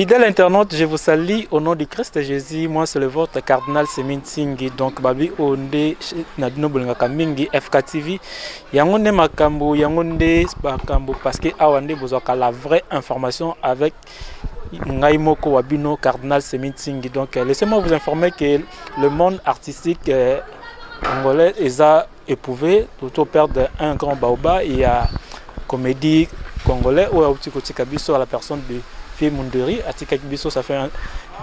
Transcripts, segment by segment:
Fidèle internaute, je vous salue au nom du Christ Jésus. Moi, c'est le vôtre cardinal Semin Tsingi. Donc, babi onde nabino bolinga kamingi FK TV. Yangonde makambo, yangonde makambo parce que awande bozaka la vraie information avec Ngai Moko Wabino cardinal Semin Tsingi. Donc, laissez-moi vous informer que le monde artistique congolais est éprouvé, autour perdre un grand baoba. Il y a comédie congolais ou à Kabiso à la personne de Fille Munderi, Atika Kibiso, ça fait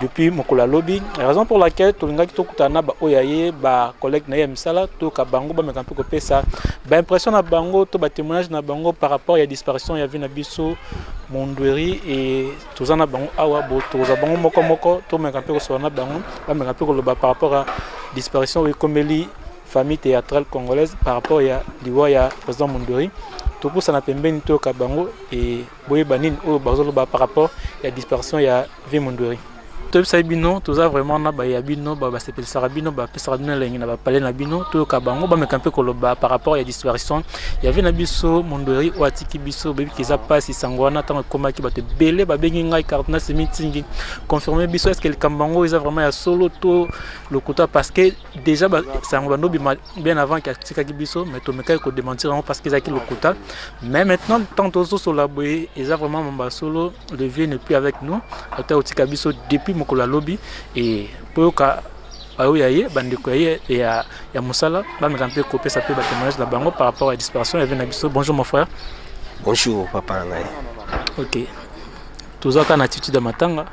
depuis Mokola Lobby. La raison pour laquelle tout le monde qui a oyaye, ba collègue na misala, tout ka bango ba mekampe ko pesa, ba impression na bango, to ba témoignage na bango par rapport à la disparition ya vina biso Munderi et tout ça na bango awa bo to za bango moko to mekampe ko so na bango, ba mekampe ko loba par rapport à disparition de Komeli famille théâtrale congolaise par rapport à l'Ivoire président Munderi. Tout pour ça n'a pas bien tout kabango et boye banin au bazolo par rapport à la disparition il y a Vimondori. Tout ça bino tout ça vraiment na ba ya bino ba s'appelle sarabino ba sarabino lengi na ba parler na bino tout kabango ba mekampe koloba par rapport à la disparition il y avait na biso Mondori ou atiki biso bebi kiza passe sangwana tant koma ki ba te belé ba bengi ngai cardinal Semintingi confirmer biso est-ce que le kambango ils a vraiment ya solo tout le quota parce que déjà sangwano bien avant qu'atika biso mais to mekai ko démentir parce qu'ils a qui le quota mais maintenant tant aux sur la boye ils a vraiment mamba solo le vieux n'est plus avec nous ata otika biso depuis Mokola Lobby et poyoka aoyaye bandeko ya musala ba mekampe kopé ça peut témoignage la bango par rapport à la disparition ya Venabiso. Bonjour mon frère. Bonjour papa ngai. OK. Toza kana attitude ya matanga.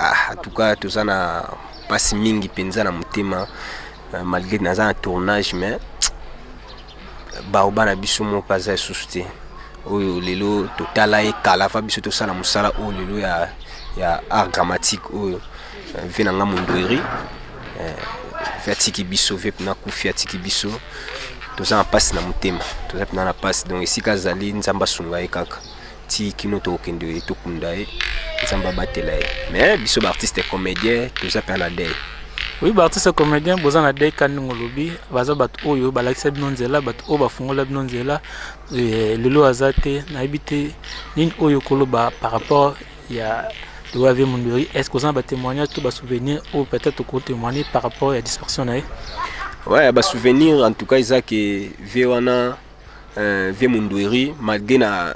En tout cas toza na pasi mingi penza na mutema malgré naza un tournage mais baoba na biso mo paza susté. Oyo lelo totala e kala fa biso to sala musala o lelo ya art dramatique oyo venanga Munderi fatiki biso vep na kufi atiki biso toza na passe na mutema toza na passe donc ici kazali nzamba sunga e kaka ti kino to kende to kunda e nzamba batela e mais biso ba artiste comédien toza pa na dé. Oui, ba artiste comédien boza na dé kan ngolobi baza bat oyo balakisa bino nzela bat o bafungola bino nzela lelo azate na habité nini oyo koloba par rapport ya Munderi. Est-ce que vous avez des témoignages, des souvenirs ou peut-être que vous témoignez par rapport à la disparition? Ouais, des souvenirs en tout cas, ils ont que Véwana Munderi, malgré na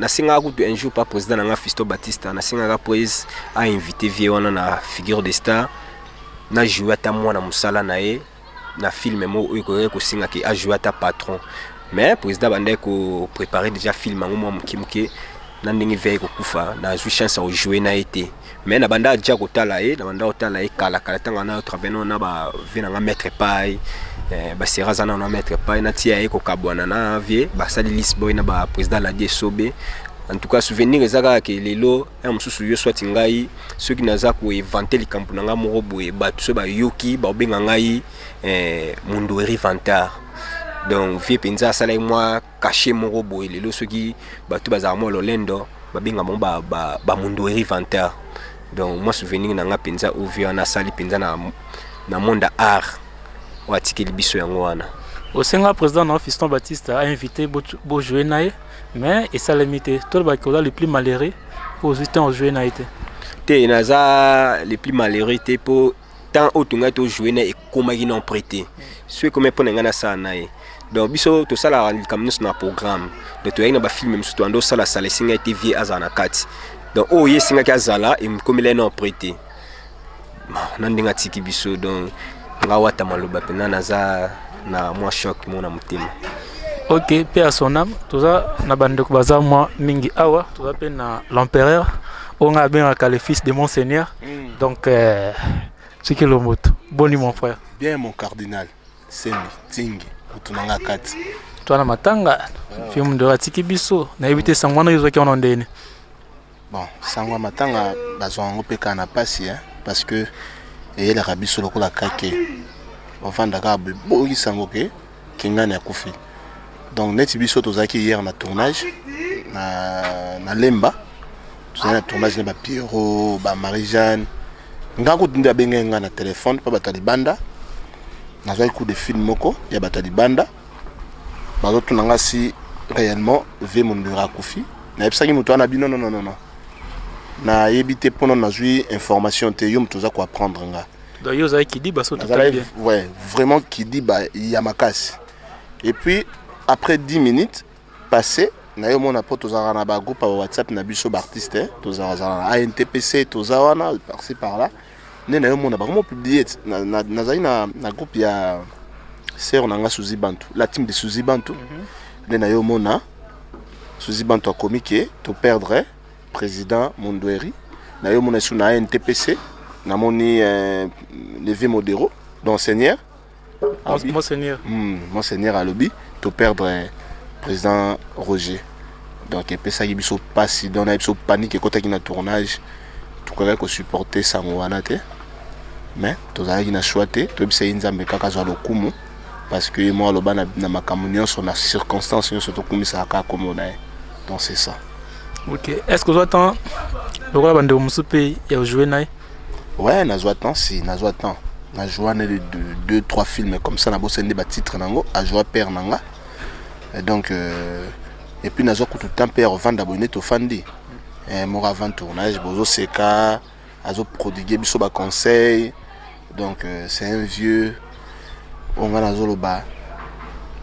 singa un jour pas président na Fisto Batista, na singa prise a invité Véwana na figure de star, na joué à moi na musala nae, na film mo ko singa ki a joué à patron. Mais président bandé ko préparer déjà film mo mukimke. Nandingi veille ko kufa na jouer chance au jouer na été mais na banda déjà ko tala na banda otala kala tanga na traveno na ba vina nga mettre pai ba seraza na mettre pai na tia ko kabwana na vie ba sali lisboy na ba président la DSOB. En tout cas souvenir ezaka ke lelo un mususu yo soit ngai ceux qui naza ko inventer likampu na nga moko boye ba tout ba yoki ba benga ngai Munderi Vantard. Donc vie penza sala moi caché mon robot et les ceux qui batu bazarmo lolendo ba binga mon ba Munderi Vantard. Donc moi souvenir na nga penza ou vie na sali penza na monde art wa tikeli biso yango wana. Au Sénat président na Fiston Baptiste a invité beau jouer naé mais et ça limité tout le bakola le plus malheureux pour juste en jouer naé té naza le plus malheureux té pour tant autunga to jouer na et comment ils n'ont prêté ceux comme pour ngana ça naé. Donc biso to sala comme nous na programme de to yina ba film même surtout ando sala sala singa TV azana kati donc oh ye singa kazala et comme il est non prêté nandinga tiki biso donc ngawata maloba pena naza na moi choc mona mutema. OK, paix à son âme. Tout ça na bande ko baza moi mingi awa tout ça pe na l'empereur on a bien le fils de monseigneur donc c'est que le mot bon mon frère bien mon cardinal Semi Tingi utunanga kati toi na matanga film de Ratiki biso na éviter sangwana yozo ki on ndene. Bon sangwa matanga bazwango peka na pasi parce que et la rabiso lokola kake enfin daka boyi sango ke kingana ya kufi donc neti biso tozaki hier na tournage na Lemba tozaki na tournage na Pierrot ba Marie-Jeanne ngako tunda benga na téléphone pa batali banda nazoi coup de film moko ya batali banda bazo tunanga si réellement ve Munderi akufi na epsaki muto na bino non na yebité pendant na joué information te yom toza ko apprendre nga. D'ailleurs ça qui dit bah ça tout bien. Ouais, vraiment qui dit bah Yamakas. Et puis après 10 minutes passées, na yo mona po toza na ba groupe WhatsApp na biso ba artiste, toza na ANTPC, toza wana par-ci par-là. Ne na yo mona ba vraiment publier na groupe ya sœur nanga Suzy Bantu, la team de Suzy Bantu. Ne na yo mona Suzy Bantu a commis que to perdre président Mondoueri. Na yo mona sur na ANTPC. Namoni levé modéro d'enseigneur. Monseigneur. Monseigneur à lobby to perdre président Roger. Donc et puis ça il so passe dans na so panique côté qui na tournage. Tout quoi que supporter ça moana te. Mais to za qui na choité to bisa inzambe kaka zo lokumu parce que moi loba na makamunyo sur na circonstance surtout comme ça ka comme on est. Donc c'est ça. OK. Est-ce que vous attend le roi bande musupe ya jouer naï? Ouais, Nazoatan, si, Nazoatan. Na joué deux, trois films comme ça, na bossé des titres nango, a joué père nanga. Et donc, et puis Nazo tout le temps père vendre abonné to fandi. Et moi avant tournage, bozo seka, azo prodiguer biso ba conseil. Donc c'est un vieux. On va Nazo loba.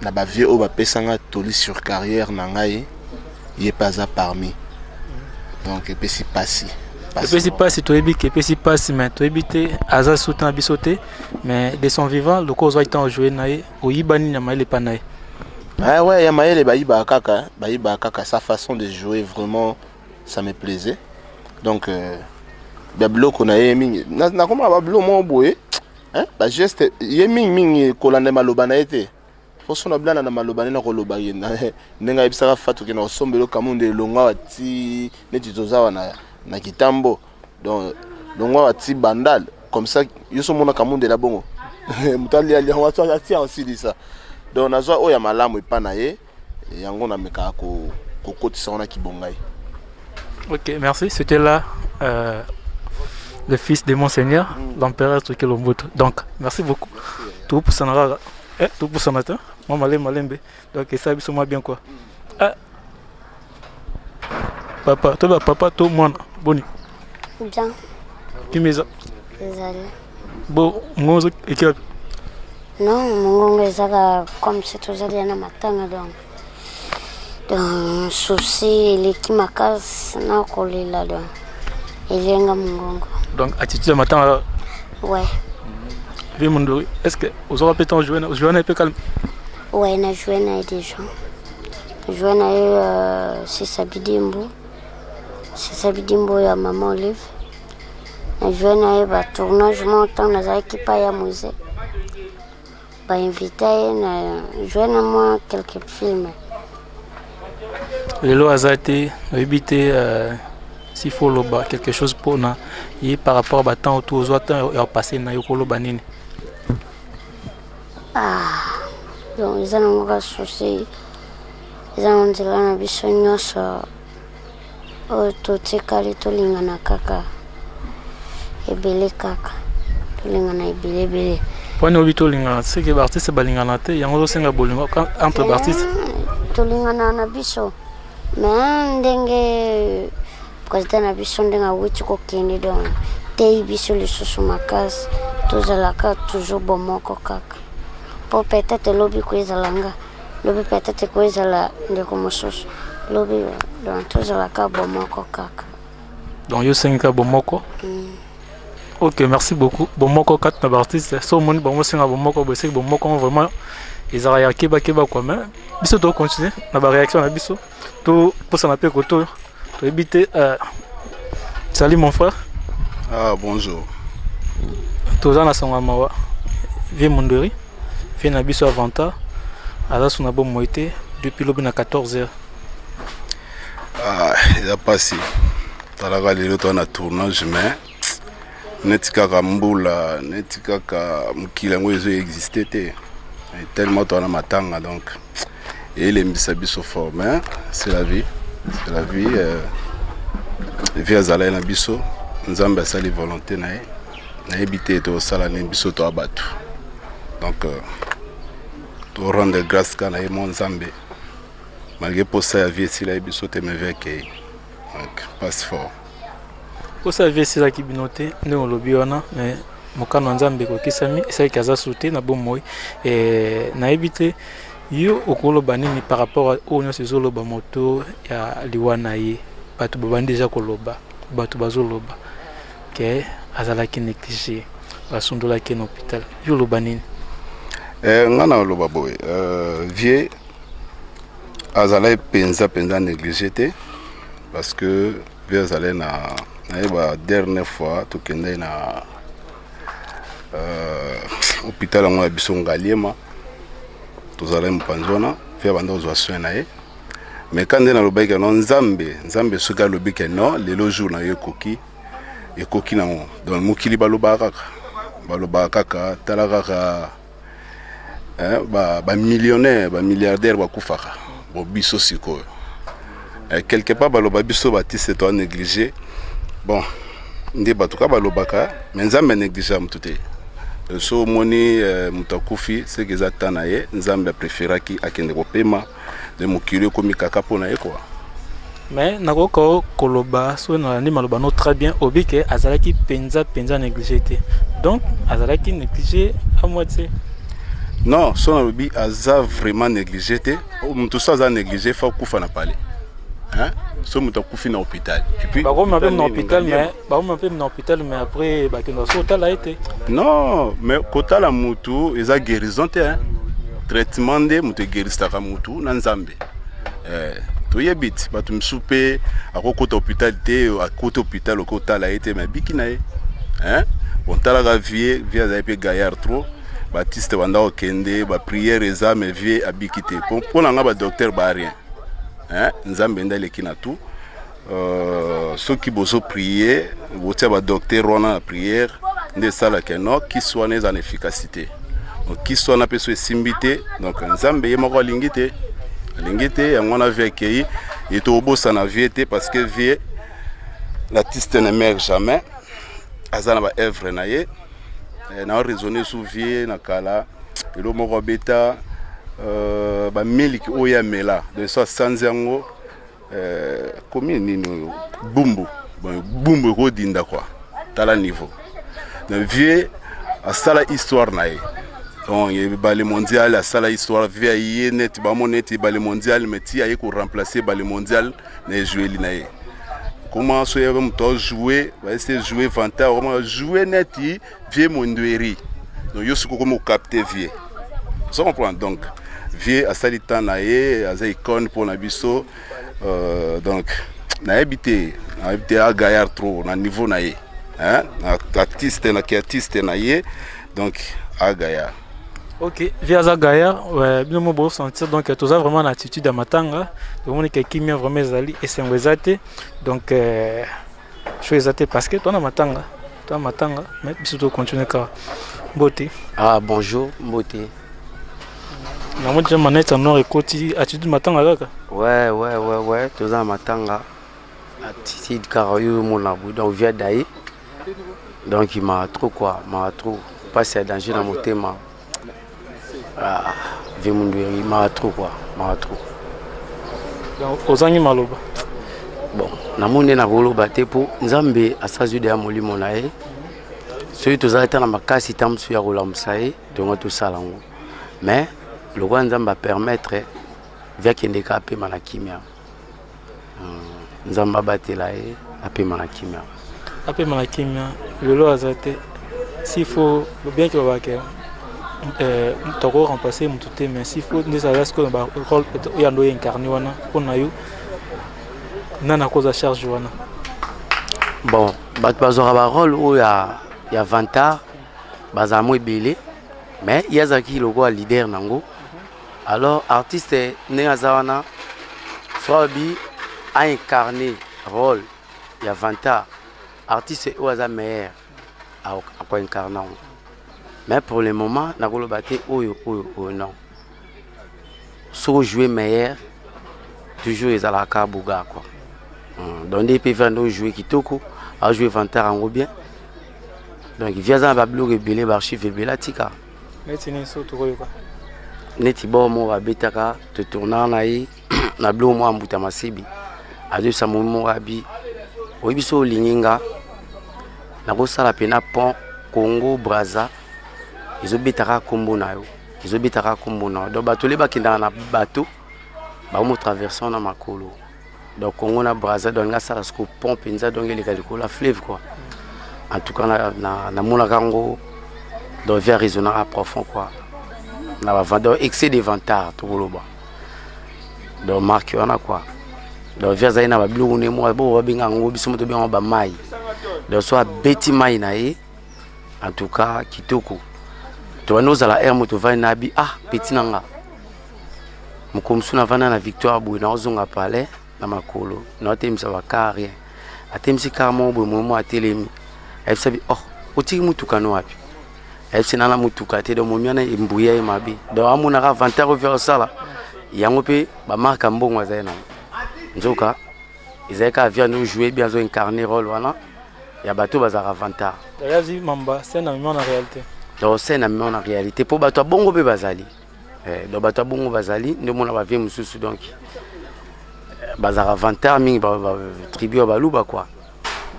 Na ba vieux o ba pesanga toli sur carrière nangai, il est pas à parmi. Donc et puis c'est passé. Et puis si pas si tu ébites, et puis si pas si mais tu ébites, Aza soutenant bisoté, mais de son vivant, le cause va être joué naï, ou Ibani n'a pas les panaï. Ah ouais, Yamaël et Baïba Kaka, sa façon de jouer vraiment, ça me plaisait. Donc, Bablo qu'on a aimé, n'a comment Bablo mon boué, hein, bah juste, yéming ming kolande malobana été. Faut son blanc na malobana na kolobaye, n'enga ibsara fatu kena osombe lo kamunde longa wati, netitozawa na kitambo donc wati bandal comme ça yoso mona kamunde la bongo mutali ali watu ati aussi dit ça donc nazo oya malamu epana ye yango na meka ko kotisa ona kibongai. OK, merci, c'était là le fils de Monseigneur, l'empereur Tokilomboto. Donc merci beaucoup. Tout pour sanara tout pour son matin. Moi malembe. Donc ça biso moi bien quoi. Papa, toi, moi, boni. Bien. Qui m'est ça? Désolé. Bon, moi, je non, mon gars, comme c'est toujours bien à matin, donc, souci, il est qui m'a cassé, n'a collé là, donc, il est un mon donc, attitude le matin, ouais. Viens, mon dos, est-ce que vous aurez peut-être joué un peu calme? Ouais, on a joué déjà. Joué c'est Sabidimbo. C'est Sabidimbo ya maman Olive. Na joué na tournage montant na équipe ya musée. Ba invité na joué na moi quelques films. Le lot azate habité s'il faut loba quelque chose pour na et par rapport à temps autour aux autres et passer na yokolo banini. Donc ils ont un souci. Ils ont dit là na biso nyonso o totikali tolingana kaka ebele kaka tolingana ebele. Pone obi tolingana c'est que artiste balingana te yango senga bolingo entre artistes tolingana na biso mais ndenge président na biso ndenge awuti kokende donc te biso lisusu makasi tozalaka toujours bomoko kaka po peut-être lobi koezalanga lobi peut-être koezala ndeko mosusu lobi donc tozalaka bomoko kaka donc yo senga bomoko. OK, merci beaucoup. Bomoko 4 artistes so moni bon senga bomoko bo c'est bomoko vraiment ils ont réagi keba quoi mais biso to continuer na ba réaction na biso to pour ça n'appelle koto to éviter salut mon frère. Bonjour. Toza na songa mawa vie mondori vie na biso avanta ala sona bon moité depuis l'obina 14h. Il a passé talaga lelo to na tournage mais netikaka mbula netikaka mukila ngo ezo exister te tellement to na matanga donc et les misabiso fort mais c'est la vie vie azala na biso nzambe asali volonté na ebité to sala na biso to abatu donc to rendre grâce kana e mon nzambe malgré pour ça vie si la biso te me veke donc passe fort. Osa vie c'est ça qui binoté nous lobby wana mais mokano nzambe ko kisami c'est kaza sauté na bomoi et na éviter yo okolo banini par rapport au nyo sezolo ba moto ya liwana ye batu babandi déjà koloba batu bazoloba ke azala ki négligé basundola ki na hôpital yo lo banini ngana loba boy vie azala penza négligé te parce que vie azala na ba dernière fois to kende na hôpital ngo biso ngaliema tozala mpanzona vie banda ozwa soin na ye mais quand na lobeka non nzambe soka lobeka non lelo jour na ye koki na mo donc mokili baloba kaka tala kaka ba millionnaire ba milliardaire ba kufaka bo biso siko quelque part baloba biso Baptiste to négligé bon ndé batuka balobaka mais nzambe négligé mutute so moni mutakufi c'est que zatana ye nzambe préféra ki akende kopema de mokili komi kaka pona ye quoi mais nakoko koloba so na ni maloba no très bien obike azalaki penza négligé te donc azalaki négligé à moitié non son lobby aza vraiment négligé te mutu so aza négligé fa kufa na pale hein so mutu kufi na hôpital et puis ba ko même na hôpital mais après ba kendo so tala été non mais kota la mutu eza guérison te hein traitement de mutu guéristaka mutu na nzambe toyebit batu msupe akokota hôpital te akota hôpital okota la été mais biki na ye hein bon tala ga vie za pe gaillard trop Baptiste banda okende ba prière eza mais vie abiki te pour na ba docteur ba rien hein nzambe ndale kina tout ceux qui bozo prier botia ba docteur wana prière nde sala keno qui soit né en efficacité donc qui soit na peso simbité donc nzambe ye moko lingité yango na vie kei et to bossa na vie te parce que vie l'artiste ne meurt jamais azana ba œuvre na ye na raisonner sur vie na kala elo moko beta ba miliki oya mela de so sanzango combien nino bumbu ko dinda quoi tala niveau na vie a sala histoire na ye donc il ba le mondial a sala histoire vie ye net ba moneti ba le mondial mais ti aye ko remplacer ba le mondial na jouer li na ye comment so yeba mto jouer va essayer jouer vanta comment jouer net vie mondweri donc yo siko comme capter vie ça comprend donc vie a sali temps na ye a za icône pour na biso donc na habité à gaillard trop na niveau na ye hein artiste na ye donc à gaillard. Ok, via Zagaya, bien mon beau sentir donc tu as vraiment l'attitude à matanga, donc on est quelqu'un qui vraiment zali et c'est un wezate donc je suis wezate parce que toi na matanga, mais surtout continuer car beauté. Ah bonjour beauté. Na moi je manette en nord et côté attitude matanga kaka. Ouais, tu as matanga attitude car yo mon abou donc via d'ailleurs donc il m'a trop passé à danger dans mon thème. Ah, il m'a trop quoi, Donc, aux années maloba. Bon, na monde na volo baté pour Nzambe à sa de amoli monae. Celui tous arrêtés na makasi tam sur ya rolamsae, donc tout ça là. Mais le roi Nzamba permettre via kende ka pe manakimia. Nzamba baté là et apé manakimia. Apé manakimia, le lo azate. S'il faut bien que va tu as remplacé mon tout mais s'il faut nous avons ce qu'on va rôle peut-être y a nous incarné wana on a eu nana cause à charge wana bon bazora ba rôle où il y a 20 ans bazamo belé mais il y a zaki logo leader nango alors artiste né azawana Fabi a incarné rôle il y a 20 ans artiste où aza meilleur à quoi incarner. Mais pour le moment, na golo baté oyo non. So jouer meilleur, toujours les alaka bouga quoi. Donc des peuvent nous jouer kitoko, à jouer vantar en bien. Donc il vient à bablo rebelle archive belatika. Mais c'est une sorte de quoi. Neti bo mo ba betaka te tourner na yi na blo mo ambuta masibi. A deux sa mo abi. Oyibiso lininga nakosala pena pont Congo Brazza ezobetaka kombo na yo ezobetaka kombo na donc bato le bakendaka na bato baomo traversant na makolo donc Congo na Brazza donc ngasala siko pont penza donc eleka likolo la fleuve quoi en tout cas na mona kango donc via raisonnable profond quoi na va excès de vantard to boloba donc marque on a quoi donc via zaina ba biloko ne mo bo binga ngo biso moto binga ba mai donc soit beti mai na ye en tout cas kitoko to nous à la air moto va na bi petit nanga mukomsu na vana na victoire boy na ozonga palais na makolo na temisa ba carrière atemisi kamo boy mo atelemi ebisabi otiki mutuka no wapi ebisi na mutuka te do momiana embuya mabi donc amuna ka avantage vers sala yango pe ba marque mbongo za na nzoka izaka vient nous jouer bien zo incarner rôle wana ya bato bazaka avantage yazi mamba c'est na en réalité donc c'est na en réalité pour bato bongo be bazali donc bato bongo bazali nde mona ba vie mususu donc bazaka avantage mingi ba tribu ba luba quoi.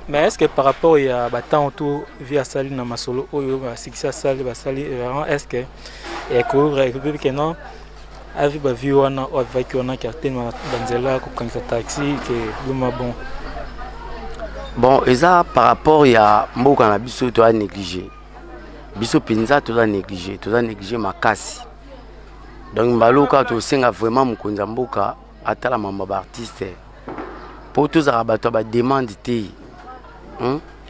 Mais est-ce que par rapport à battant autour via Sali na masolo oyo ba sikisa Sali ba Sali est-ce que et que non avi ba vie wana o avec wana qui atteint banzela ko kanisa taxi que luma bon eza par rapport ya mboka na biso to a négliger biso penza to a négliger makasi donc mbaloka to senga vraiment mukonza mboka atala mamba ba artiste pour tous arabato ba demande te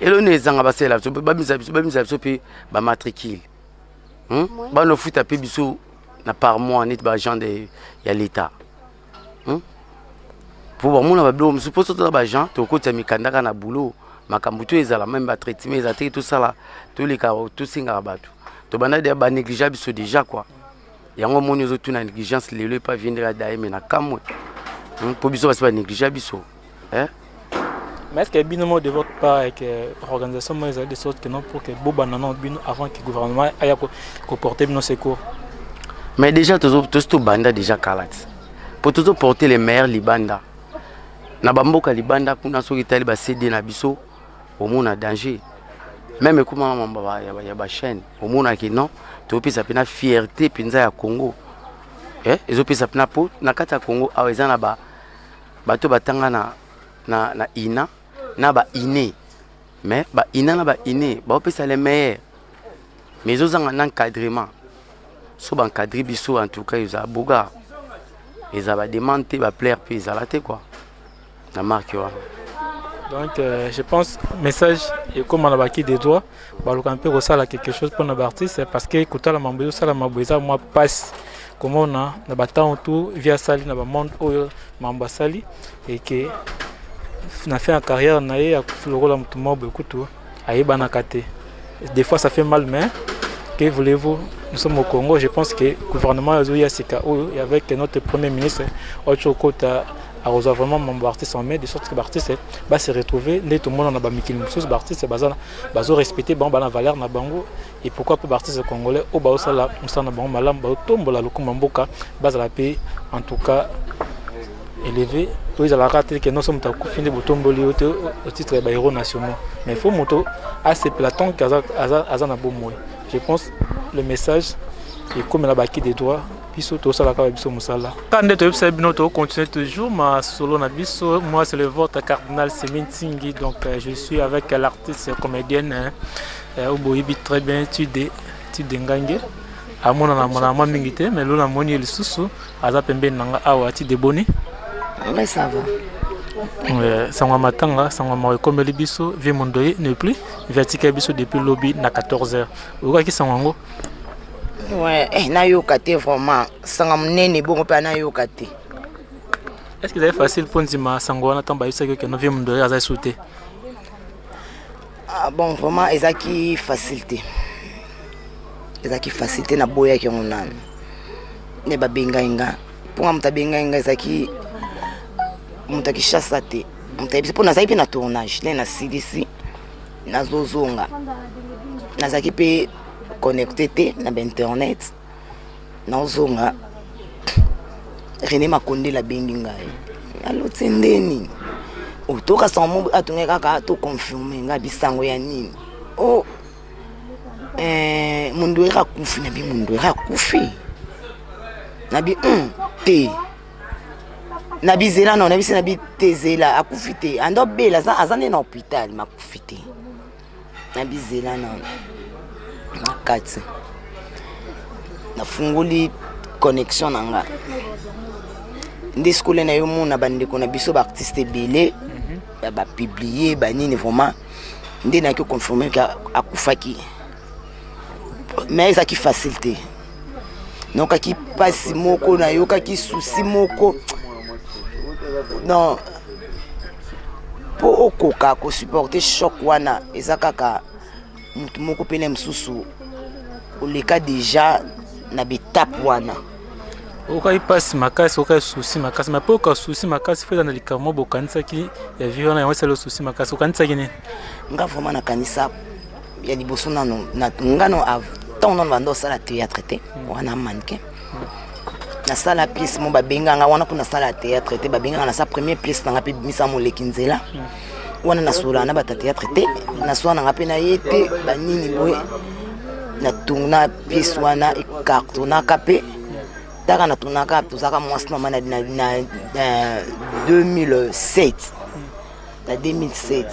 et le nezanga basela ba misa pe ba matricule ba no futa pe biso na par mois net ba agent de ya l'état pour ba mona ba blo suppose to ba agent to ko tami kandaka na boulot makambuto ezala même ba traitement ezate tout ça là tous les cas tout singa bato to bana de ba négligeable biso déjà quoi yango moni zo tuna négligence lelo pas viendra daime na kamwe pour biso ba négligeable biso mais est-ce que binomo de votre part avec l'organisation de sorte que non pour que Boba non bino avant que le gouvernement aille porter nos secours mais déjà tout banda déjà kalat pour tout porter les meilleurs libanda na bamboka libanda kuna so itali ba CD na biso au monde a danger même comment mamba ya ba chaîne au monde a que non to pisa pena fierté pinza ya Congo ezo pisa pena po na kata Congo aweza na ba bato batanga na ina na ba iné mais ba ina na ba iné ba pesa les meilleurs mais aux en encadrement so ba encadrer biso en tout cas ils a boga ils a ba demander ba plaire puis ils a la quoi la marque donc je pense message et comme on a baki des doigts ba le camper au ça quelque chose pour nos artistes c'est parce que écouter la mambo ça la maboisa moi passe comment on a na battant tout via Sali na ba monde oyo mamba Sali et que na fait en carrière na ya le rôle de moi beaucoup tout ayeba na kate des fois ça fait mal mais que voulez-vous nous sommes au Congo je pense que le gouvernement Azoya Sika et avec notre premier ministre Ocho Kota a reçu vraiment mon artiste en mai de sorte que l'artiste va se retrouver les tout le monde en a ba mikil musus artiste bazo respecter bon la valeur na bango et pourquoi pas artiste congolais au ba osala musana bango malam ba tombola lokuma mboka base la paix en tout cas élevé tous à la rate que nous sommes à fin de botomboli au titre des héros nationaux mais il faut moto à ces platons azana bomoy je pense le message est comme la baki des doigts biso to sala ka biso musala quand to yebisa bino to continuer toujours ma solo na biso moi c'est le votre cardinal Semin Tsingi donc je suis avec l'artiste comédienne Oboyibi très bien tu de ngange amona na mona mingite mais lona moni le susu aza pembe nanga awa ti de boni mais ça va sangwa matanga sangwa mo comme le biso vie mondoye ne plus vertical biso depuis lobby na 14h oka ki sangwa ngo ouais na yoka te vraiment sangwa munene bongo pa na yoka te est-ce que c'est facile pour nzima sangwa na tamba yisa que no vie mondoye aza sauté bon vraiment ezaki facilité na boya ki ngona ne ba benga pour amta benga ezaki mutaki chassa te mutabi pour nazayi pe na tournage ne na CDC na zozonga nazaki pe connecté te na internet na zozonga René Makonde la bengi ngai alo tsendeni otoka samu atunga kaka to confirmer nga bisango ya nini oh mundu era kufi na bi mundu era kufi na bi te na bi zela non na bi se na bi te zela akufi te ando bela za azane na hôpital makufi te na bi zela non makati na funguli connexion nanga ndi skole na yo mona bandeko na biso ba artiste belé ba publier ba nini vraiment ndi na ki confirmer ka akufaki mais ça qui facilité donc qui passe moko na yo qui souci moko non pour okoka ko supporter choc wana ezakaka mutu moko pene msusu oleka déjà na betape wana okai passe makasi okai souci makasi mais pour ka souci makasi faut dans le kamo bokanisa ki ya viona ya wese le souci makasi okanisa kini nga vraiment na kanisa ya liboso nano na ngano tant on va dans la théâtre té wana mannequin na sala pièce mo babenga nga wana kuna sala théâtre té babenga na sa première pièce na pe misa mo lekinzela wana na sola na bata théâtre té na soa na pe na yete banini boy na tuna pièce wana e cartona kapé taka na tuna kap to saka mwasi na mana na 2007 na 2007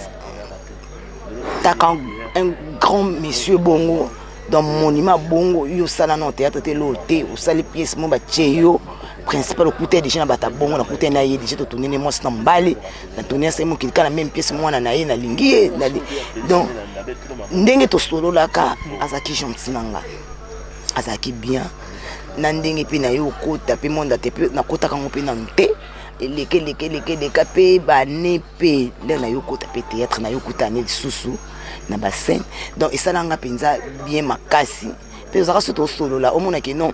taka un grand monsieur bongo dans mon monument bongo yo sala no théâtre té loté o sali pièce mo ba cheyo principal okuté déjà na bata bongo na kuté na ye déjà to tonene mwasi na mbali na tonene sa mo kilika na même pièce mwana na ye na lingie donc ndenge to solo laka azaki gentil nanga azaki bien na ndenge pe na yo kota pe monde te pe na kota kango pe na nte leke pe ba ne pe le na yo kota pe théâtre na yo kota ne susu na bassin donc esalanga penza bien makasi pe zaka soto solo la omona ke non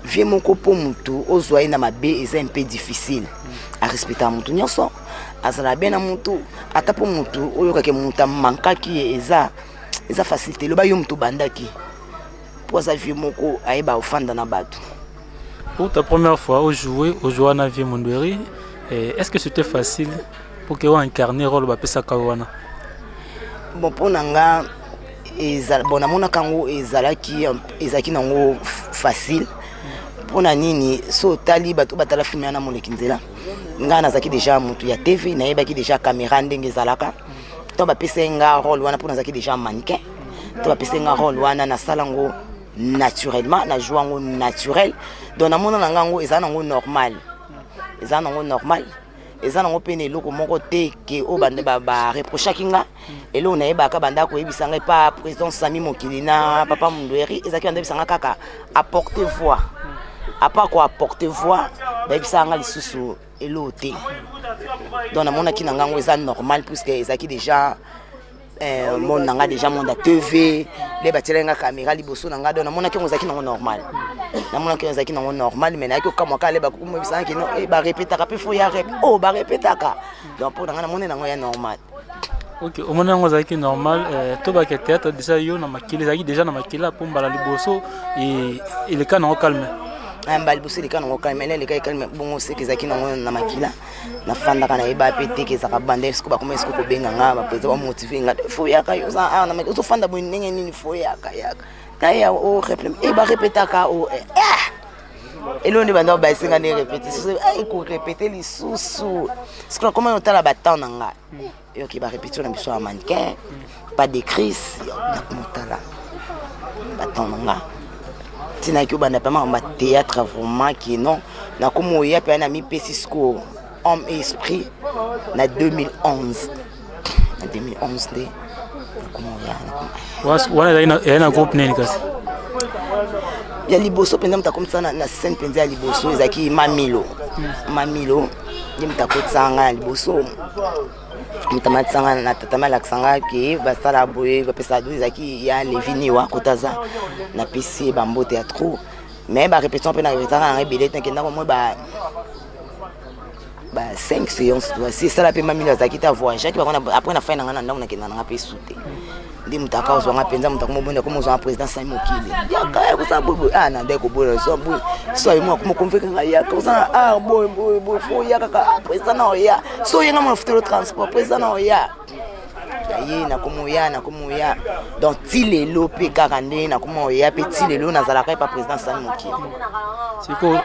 vie moko po mutu ozwa na mabe eza un peu difficile à respecter mutu nyonso azala bien na mutu ata po mutu oyo kake muta mankaki eza facilité lo ba yo mutu bandaki pour sa vie moko ayeba ofanda na bato. Pour ta première fois au jouer na vie Mondweri, est-ce que c'était facile pour que tu incarner rôle ba pesa kawana? Bon pour nanga bon amona kango ezaki nango facile. Pour na nini so tali bato batala filmer na molekinzela. Nga nazaki déjà mutu ya TV na yebaki déjà caméra ndenge zalaka. To ba pesa nga rôle wana pour nazaki déjà mannequin. To ba pesa nga rôle wana na salango naturellement na jouango naturel donc na mona nango ezanango normal ezanango pene loko moko te ke o bande ba reprocher kinga elo na yeba ka banda ko yebisanga pa président Sami Mokili na papa Mondweri ezaki banda bisanga kaka apporter voix à part quoi apporter voix ba bisanga lisusu elo te donc na mona kinango ezan normal puisque ezaki déjà mon nanga déjà mon TV les batelenga caméra liboso nanga do na mona ki ngozaki nango normal na mona ki ngozaki nango normal mais na ki kama ka le ba kumo bisanga ki no e ba répétaka pe fo ya rep oh ba répétaka donc pour nanga na mona nango ya normal. OK au mona ngozaki normal to ba ke théâtre déjà yo na makili zaki déjà na makila pour mbala liboso et il est quand on calme mbali bosi le kana ngoka mele le kai kalme bongo se kezaki na makila na fanda kana eba pete kezaka bande siko ba kuma siko ko benga nga ba pete ba motiver nga fo yaka yo za na makila so fanda bo ndenge nini fo yaka kaya o replem e ba répéter ka o elo ni banda ba singa ne répéter so ai ko répéter li susu siko comment on tala ba temps nga yo ki ba répéter na biso a mannequin pas de crise na motala ba temps nga tina ki obanda pa ma théâtre vraiment qui non na komo ya pe na mi pesisco homme et esprit na 2011 de komo ya wana na groupe nini kasi ya liboso penza mtakomisa na scène penza ya liboso ezaki mamilo ye mtakotsanga ya liboso mtamatsanga na tatama laksanga ki basala boye bapesa do ezaki ya leviniwa kotaza na pesi bambote ya trop mais ba répétition pe na répétanga na belé t'inquiète ko mo ba 5 séances c'est ça la pe mamilo ezaki ta voyage ki ba kona après na fin na ngana ndako na kenda na pe souté ndi mutaka ozwa penza mutaka bonde comme ozwa président Sami Mokili yaka ko sa bobo na ndeko bobo so yo mo konveka nga yaka ko sa boy fo yaka ka président na ya so yenga mo futur transport président na ya ye na komoya donc ti lelo pe kaka nde na komoya pe ti lelo nazalaka pa président Sani Mokili siko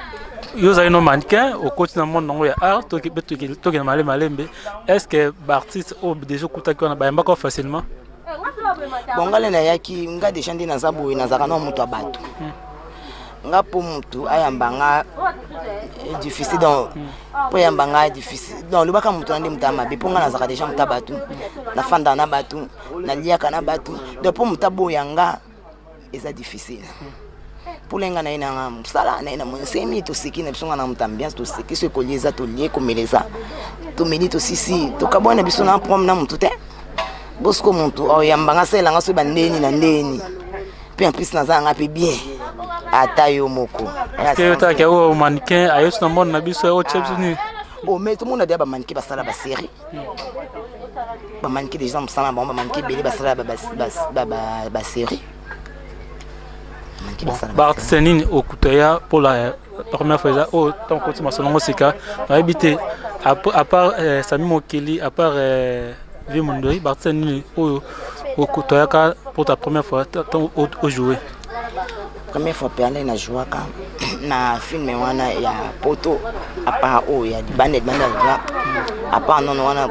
yo za ino mannequin au quotidien monde nango ya art to ke malembe est-ce que l'artiste au déjà kutaki na bayamba ko facilement bon ngale na yaki nga déjà ndi nazaboye nazaka na mutu abato nga po mutu ayambanga difficile donc po yambanga difficile donc lubaka mutu ndi mutama be ponga nazaka déjà mutabatu na fanda na batu na liaka na batu de po mutabo yanga eza difficile pour lenga na ina musala na ina monsemi to siki na bisonga na mutambiance to siki so koleza to lie komeleza to medito sisi to kabona biso na prom na mutu te bosko mutu o yambanga sela nga so bandeni na ndeni pe en plus nazanga pe bien ata yo moko que ta ke o mannequin ayos na monde na biso o chips ni o mais tout monde a ba mannequin basala ba série ba mannequin des gens musala ba mannequin belé basala ba série artiste nini okutoya pour la première fois au tant que tu m'as sonné sika habité à part Sami Mokili à part Vie Mundoi artiste nini okutoya pour ta première fois au jouer première fois perle na jouaka na film wana ya poto à part o ya bande à part non wana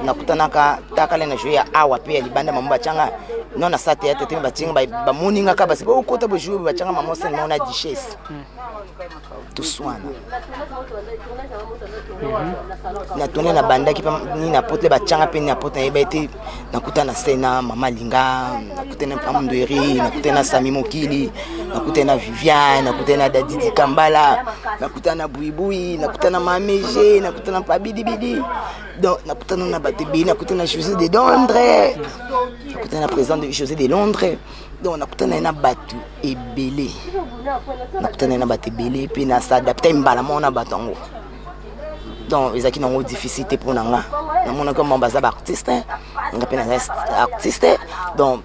nakutana ka takale na jouer awa pe ya bande mambo changa non na sate tete batinga ba moninga ka basi bo kota bo jouer ba changa mamo sen na duchesse tout soin na tourner na banda ki ni na pote ba changa pe ni na pote e ba été nakutana sena mama linga nakutana Pamundweri nakutana Sami Mokili nakutana Viviane nakutana Dadidi Kambala nakutana Buibui nakutana Mameje nakutana Pabidibidi donc nakutana na Batebi nakutana José de Londres nakutana président de José de Londres donc nakutana na batu ebele nakutana na batu ebele puis na s'adapter mbala mona batango donc ils qui n'ont difficulté pour nanga na mona comme baza ba artiste nga pe na artiste donc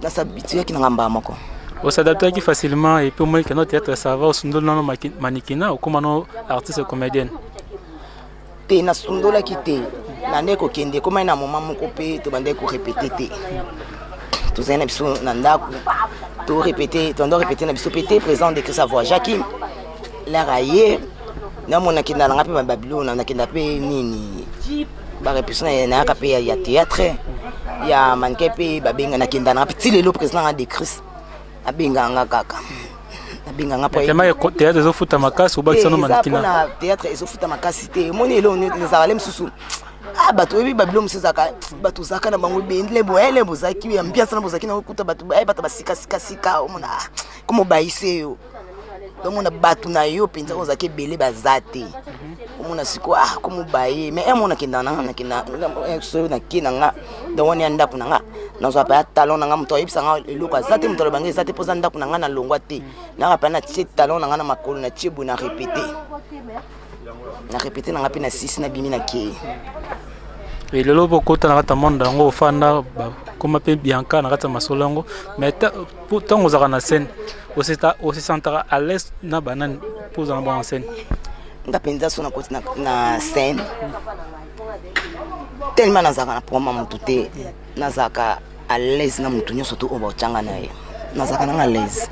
na s'habituer qui nanga moko on s'adapte qui facilement et puis moi que notre théâtre ça va au sundol non mannequinat ou comme non artiste comédienne te na sundola kité na ndeko kende comme na moment moko pe to bande ko répéter te tout ça na biso na ndako to répéter to ndo répéter na biso pété présent de que sa voix Jackie la railler na mona kinda nga pe Babylone na kinda pe nini ba répétition na ka pe ya théâtre ya manke pe babenga na kinda na petit lelo président de Christ abenga nga kaka abenga nga pa kema théâtre ezo futa makasi ou bakisa no manekina na théâtre ezo futa makasi te moni lelo ne zalem susu ah bato ebi Babylone musaka bato zaka na bango bendle boele bozaki ya mpiasa na bozaki na okuta bato bato basika omona komo baise yo domona bato na yo penza ozaki belé bazate omona siko komo baye mais emona kindana na kina so na kinanga dawoni ndapu nanga nazo pa talon nanga mto yebisa nga eloko azate mto bangi zate poza ndapu nanga na longwa te na pa na tie talon nanga na makolo na tie bu na répéter nanga pe na 6 na bimi na ke et le lobo kota na kata monde ngo fanda comme pe Bianca na kata masolongo mais pourtant aux na scène aussi sentara à l'aise na banane pour en bonne scène nga penza so na koti na scène tellement nazaka na promo mutu te nazaka à l'aise na mutu nyoso to oba changa na ye nazaka na l'aise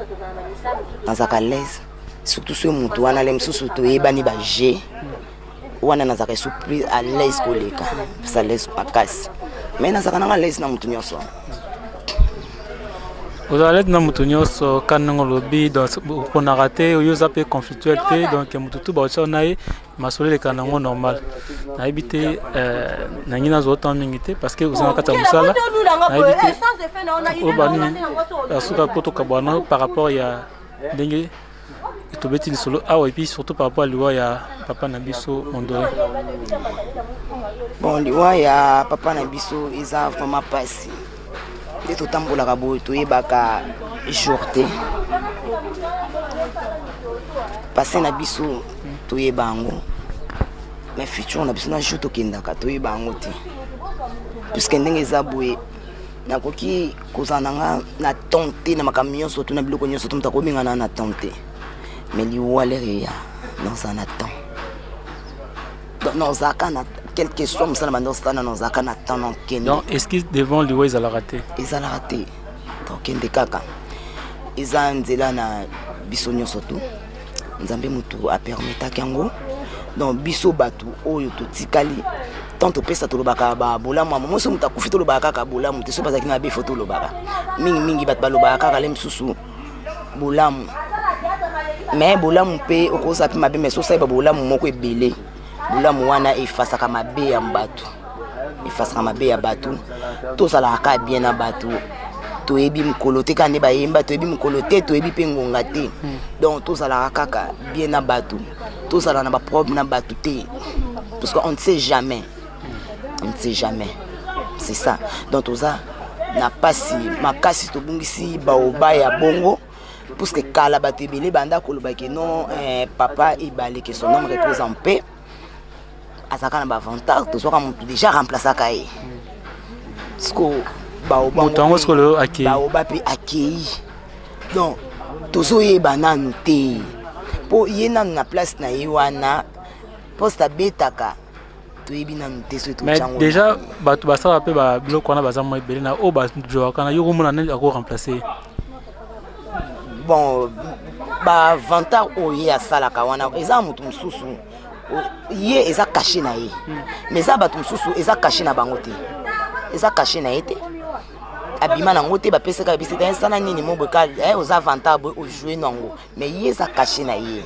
nazaka à l'aise surtout ce mutu wana le msusu to ebani ba G wana nazaka surprise à l'aise koleka ça laisse makasi mais nazaka na l'aise na mutu nyoso vous allez na mutu nyoso kanango lobby donc on a raté ou yoza pe conflictualité donc mutu tout ba chona masole le kanango normal na habité na ngina zo temps mingité parce que vous en kata musala na habité au bani asuka poto kabwana par rapport ya ndenge to beti solo et puis surtout par rapport à loi ya papa na biso Mondoi bon loi ya papa na biso eza vraiment passé de tout tambola kabo to yebaka jourté passé na biso to yebango mais futur na biso na jour to kendaka to yebango te puisque ndenge za boye nakoki kozananga na tonté na makamion surtout na biloko nyoso tumta ko bingana na tonté mais liwa le ya dans un attend dans un quelle que soit musala bando stana nos akana tanon kende. Donc esquisse devant lui ils allaient rater. Ils allaient rater. Donc kende kaka. Ils ont nzela na biso nyonso tu. Nzambe mutu a permettre kango. Donc biso batu oyo to tikali. Tant to pesa to lobaka ba bolamu mo so muta kufi to lobaka ka bolamu te so bazaki na be photo lobaka. Mingi bat ba lobaka ka lem susu bolamu. Mais bolamu pe okosa pe mabe mais so sai ba bolamu moko ebele. Bolamu wana efasaka mabe ya mbatu. Efasaka mabe ya batu. To sala ka bien na batu. To ebi mukolo te kande ba yemba to ebi mukolo te to ebi pe ngonga te. Donc to sala kaka bien na batu. To sala na ba problème na batu te. Parce qu'on ne sait jamais. On ne sait jamais. C'est ça. Donc tout ça n'a pas si makasi to bungisi baoba ya bongo. Parce que kala batebele banda koloba ke non papa ibale que son homme repose en paix. Azaka na ba avantage to soka mutu déjà remplacer kae. Parce que baoba mutango skolo aki baoba pe akei. Donc tozo ye bananu te. Po yena na place na yiwana posta betaka. Mais déjà, ça va pas bloquer quand on va s'en mettre na au bas du quand on y aura mon année à remplacer. Bon, bah vanta oye à ça la kawana. Eza mutu mususu. Ye eza caché na ye. Mais ça batu mususu eza caché na bangote. Eza caché na ete. Abima na ngote ba pesa ka bisi ta sana nini mo boka oza vanta bo o jouer nango. Mais ye eza caché na ye.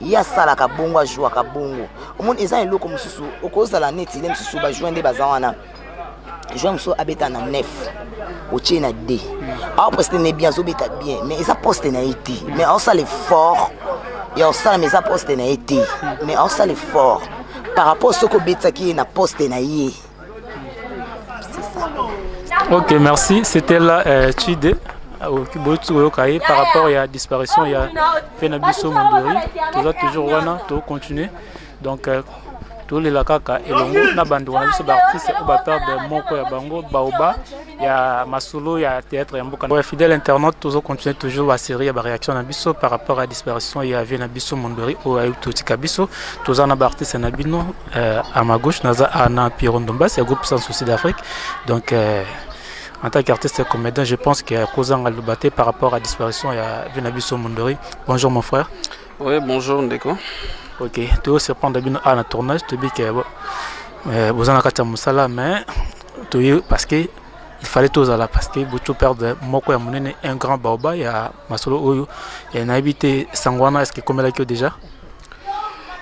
Ya sala ka bongo a joua ka bongo. Au monde eza eloko mususu okozala neti le mususu ba joindre bazawana. Joua mususu abeta na 9. Oche na D. Après c'était ne bien zo beta bien mais eza poste na été. Mais on ça l'effort. Et on ça mais eza poste na été. Mais on ça l'effort par rapport ce que beta qui na poste na yé. C'est ça. OK, merci. C'était là Chide. Par rapport à la disparition, il y a Fenabiso Mondori, toujours wana, tout continuer. Donc tous les lakaka et longo na bando wana biso artiste au bapeur de moko ya bango baoba, il y a masolo, il y a théâtre ya mboka. Ouais, fidèle internaute toujours continuer toujours la série ya réaction na biso par rapport à la disparition, il y a Fenabiso Mondori au Ayutotika biso, tous na artiste na bino à ma gauche naza ana Pirondomba, c'est un groupe sans souci d'Afrique. Donc en tant qu'artiste et comédien, je pense qu'il y a cause à le battre par rapport à la disparition. Il y a Venabiso Mondori. Bonjour mon frère. Oui, bonjour Ndeko. Ok, tu aussi prendre un tournage, tu dis que vous en avez Moussala, mais parce qu'il fallait tout ça là, parce que vous perdre Moko Yamoune, un grand baoba, il y a Masolo Oyo, il y a un habité Sangwana, est-ce que comme elle a déjà?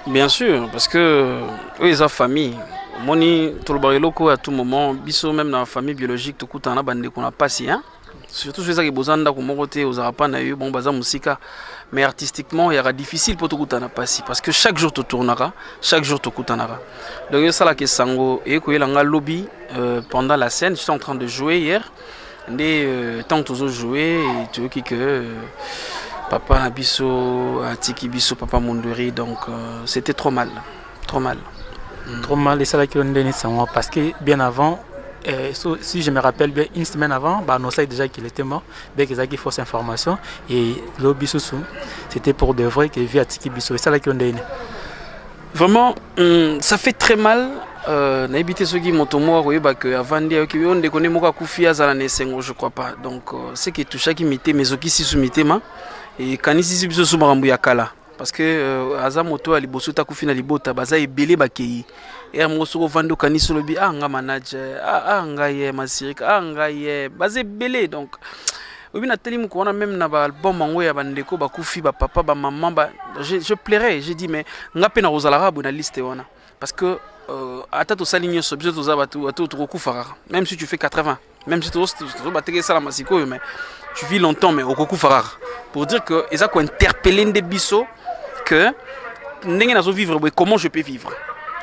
Bien sûr, parce que eux, ils ont famille. Moni tolbareloko à tout moment biso même dans la famille biologique tout coup tana bande qu'on a passé hein surtout ceux qui besoin d'ako mokoté aux arapana eu bon baza musika mais artistiquement il y aura difficile pour tout coup tana passé parce que chaque jour tu tournera chaque jour tu coutanara donc ça la que sango et ko yelanga lobby pendant la scène j'étais en train de jouer hier des tant toujours jouer et tu vois que papa Nabiso Atiki Biso papa Mondori donc c'était trop mal trop mal. Trop mal, et ça là qui ont parce que bien avant, si je me rappelle bien, une semaine avant, bah, on sait déjà qu'il était mort, bien qu'ils avaient fausse information, et l'Obiso, c'était pour de vrai qu'il vit à Tiki Biso, et ça là qui ont donné. Vraiment, ça fait très mal. N'habitez ceux qui m'ont tombé, que avant de dire on déconne moi Koufi Azala Nesengo, je crois pas. Donc c'est que tout chaque imité, mais qui si soumitent ma et quand ici Biso Soumarambu Yakala. Parce que Azamoto ali bosuta kufina libota baza ebele bakei et amosoko vando kaniso lobi nga manager nga ye masirika nga ye baza ebele donc obi na teli muko wana même na ba album mango ya bandeko bakufi ba papa ba maman ba je plairais j'ai dit mais nga pe na rozala na liste wana parce que ata to saligno sobje to za batu to kokufara même si tu fais 80 même si tu bateke sala masiko mais tu vis longtemps mais okokufara pour dire que eza ko interpeller des biso que comment je peux vivre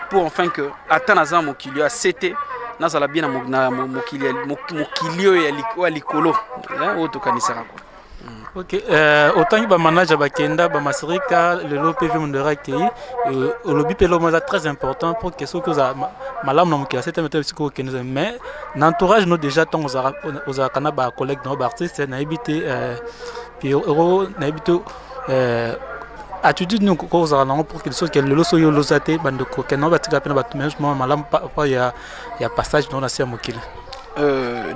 pour enfin que atteindre un mokilio à CT nazala bien na mokilio ya likolo auto kanisara quoi. OK, autant que ba manager ba kenda ba masirika le LOPV Mondora qui le lobby pelo moi très important pour que ce que ça malam na mokila c'était mettre psycho kenza mais l'entourage nous déjà tant aux kana ba collègues no ba artiste na habité puis euro na habité attitude nous cause pour quelque chose que le loso yo losate bandoko que non batika pena batumejement malam pa ya passage dans la mokili.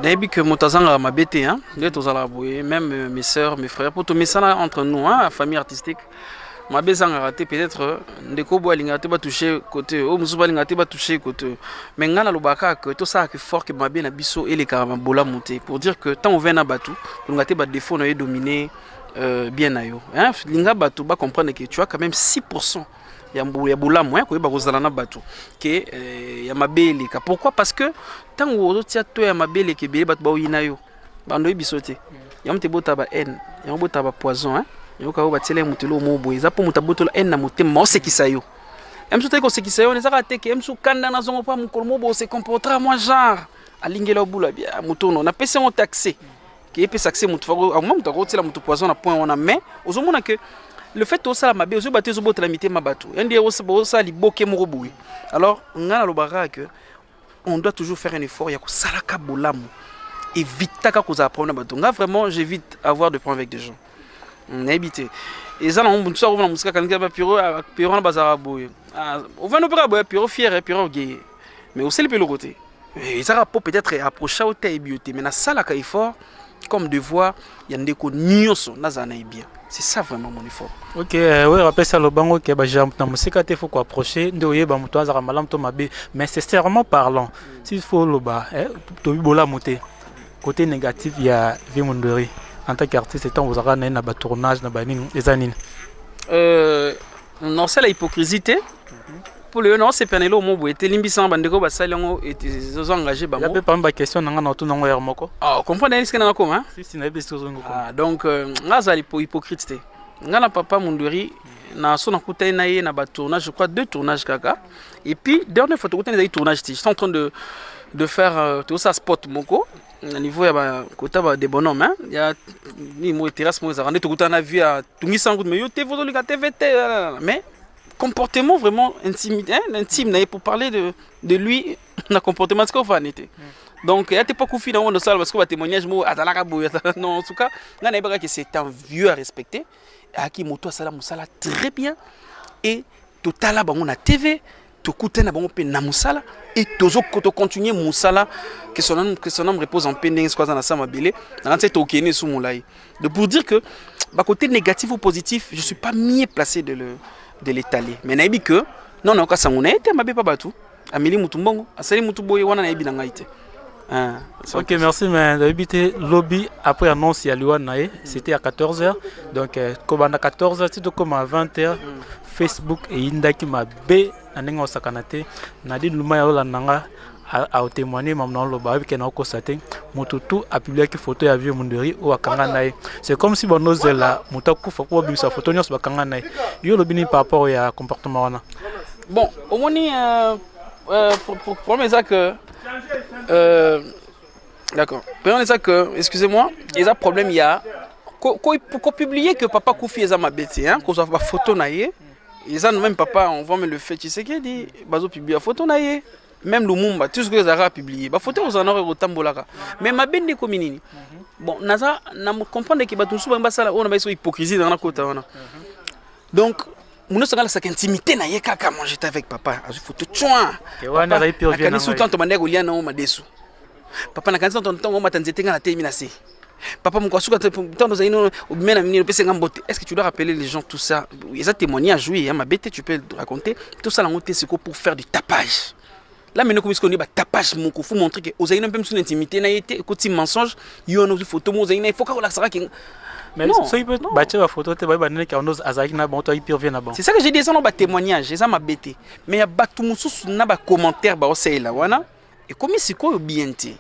Nayebi que motazanga mabete hein, nde tozala boye même mes sœurs, mes frères pour tout mesana entre nous hein, famille artistique. Mabezanga raté peut-être ndeko bo alinga te ba toucher côté o musuba alinga te ba toucher côté mais ngana lobaka que tout ça que fort que mabe na biso et les karamabola monter pour dire que tant on vient na batu on te ba défaut na dominer bien na yo hein linga batu ba comprendre que tu as quand même 6% ya bola moins ko ba kozala na batu que ya mabele ka pourquoi parce que tant on tia to ya mabele ke be batu ba yina yo bando bisote ya mte bota ba haine ya bota ba poison hein yoka o batele mutelo mobo eza po mutabotola en na motema osekisa yo emso teko sekisa yo nezaka teke emso kanda na zongo pa mukolo mobo se comportera moi genre alingela obula bia mutono na pese on taxé qui peut taxer mutu fako au moment to tela mutu poison na point on a mais ozomona que le fait to sala mabe ozo batezo botela mitema bato ndi o sala liboke moroboui alors ngana lobara que on doit toujours faire un effort ya ko sala ka bolamu éviter ka ko za prendre bato nga vraiment j'évite avoir de problème avec des gens n'habité et ça on ça on va musique quand il y a piro na bazara boye on va nous boye piro fier piro gay mais aussi le côté et ça peut peut-être approcher au taibioté mais na sala ka effort comme devoir il y a ndeko nyonso na za na bien c'est ça vraiment mon effort. OK ouais rappelle ça le bango que ba jambe na musique te faut ko approcher ndo yeba muto azara malam to mabe mais c'est sincèrement parlant s'il faut le bas to bibola monter côté négatif il y a Vimondori. En tant qu'artiste, vous avez un tournage, non, c'est la hypocrisie. Pour le non, c'est Penelo, mon bout, et l'imbisan, Bandego, Bassalon, et ils engagés. Il y a pas de question, on a tout dans le moko. Ah, comprenez ce qu'il y a comme, hein? Si, c'est une question. Donc, là, c'est hypocrite. Ngana papa Munduri, na son écouté naïe, na tournage, je crois 2 tournages kaka. Et puis, dernière fois, tu as des tournages, je suis en train de faire tout ça spot moko. Au niveau ya des bonhommes hein il y a ni mo terrasse mo zarande tout na vu à tungi sangu mais yo te vozo lika TVT mais comportement vraiment intime pour parler de lui na comportement ce qu'on fait n'était donc il y a pas confié dans le salle parce que va témoignage mo atalaka boya non en tout cas nga na que c'est un vieux à respecter aki moto sala musala très bien et totala bango na TV to kuta na bango pe na musala et toujours to continuer musala que son nom repose en paix n'engis quoi na sama belé na nte to kene sous moulai de pour dire que bah côté négatif ou positif je suis pas mieux placé de l'étaler mais naïbi que non ka sanguna été mabe pa batu ameli mutumbongo asali mutuboye wana naïbi na ngaite. OK merci mais d'habiter lobby après annonce ya Luanae c'était à 14h donc comme à 14h c'est comme à 20h Facebook et indaki mabe aninga osakanate nadi luma ya la nanga a témoigner mamna loba avec na constater mututu a publié que photo ya vieux Munderi ou akanga nae c'est comme si bonoze la mutaku fa ko bimisa photo nyos bakanga nae yo lobini par rapport ya comportement wana bon au moni pour mes que d'accord. Prenons ça que, excusez-moi, il y a un problème, il y a qu'on publier que papa Koufi est ma bête, hein, qu'on soit pas photo naïe. Ils ont même papa, on va me le faire, tu sais qu'il dit, bazo publier la photo naïe. Même le Mumba, tout ce que les Arabes publié, bah photo aux en aurait autant bolaka. Mais ma bête des communes. Bon, naza, na comprendre que batou souvent basala, on a besoin hypocrisie dans la côte, donc. Mon autre c'est intimité na ye kaka manger avec papa azu photo tchoa wana rai pio bien na sous tanto mandeko lia na oma desu papa na kanisa tonto ngoma tanzete ngana te mina se papa mon kwasuka tanto zaino mena mini pese ngambote est-ce que tu dois rappeler les gens tout ça ils ont témoignage oui ma bête tu peux raconter tout ça la monter c'est pour faire du tapage là maintenant comme ce qu'on dit bah tapage mon faut montrer que aux aïna même sous l'intimité na été côté mensonge yo no photo mo zaina il faut que la sera qui mais ça il peut battre la photo te ba nene ka nos azaki na bon toi il revient na bon c'est ça que j'ai dit ça non ba témoignage ça m'a bêté mais ya batu mususu na ba commentaire ba osela wana et comme c'est quoi bien té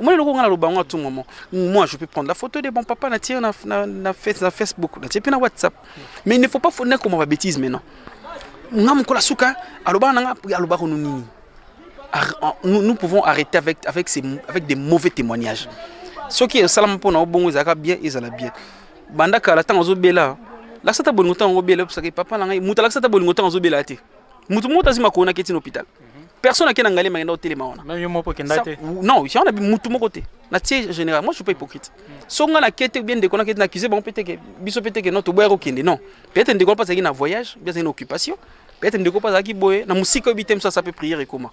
moi le ngana lo bango à tout moment moi je peux prendre la photo de bon papa na tirer na Facebook na tirer na WhatsApp mais il ne faut pas faire comme ma bêtise maintenant ngam ko la suka aloba nga aloba ko nini nous pouvons arrêter avec des mauvais témoignages. Ce qui est salam pour nous bon ils bien ils allaient bien. Banda kala tan ozobela. La sata bon ngotan ozobela parce que papa na ngai muta la sata bon ngotan ozobela te. Mutu muta zima ko na keti hôpital. personne qui n'a pas gagné au télé. Même moi pour Kendate. Non, il y a un mon côté. Na général, moi je suis pas hypocrite. Si on a quête bien de qu'on a accusé, bon peut-être que biso peut-être que notre boire au Kende. Non. Peut-être que pas ça une voyage, bien une occupation. Peut-être que pas ça qui boire. Na musique bitem ça peut prier et comment.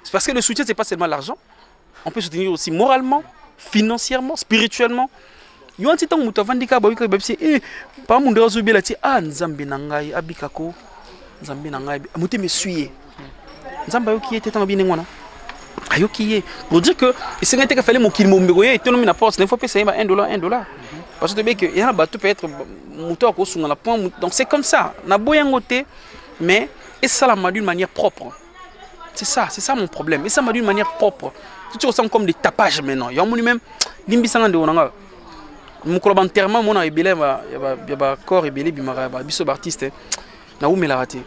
C'est parce que le soutien c'est pas seulement l'argent. On peut soutenir aussi moralement, financièrement, spirituellement. Yo anti tant mutu avandika ba wika babisi pa mundu azobela ti nzambe na ngai abikako nzambe na ngai mutu me suye nzambe yoki était tant bien ngwana ayoki pour dire que c'est ngate ka fallait mon kil mombe goye et na poste il faut payer $1 parce que bien que y a bateau peut être mutu ko sunga la point donc c'est comme ça na boyangote mais et ça la d'une manière propre. C'est ça mon problème et ça m'a d'une manière propre. Tout ça comme des tapages maintenant y a mon même limbisanga de onanga mon enterrement mon a ebele ba corps ebele bimara ba biso artiste na umela raté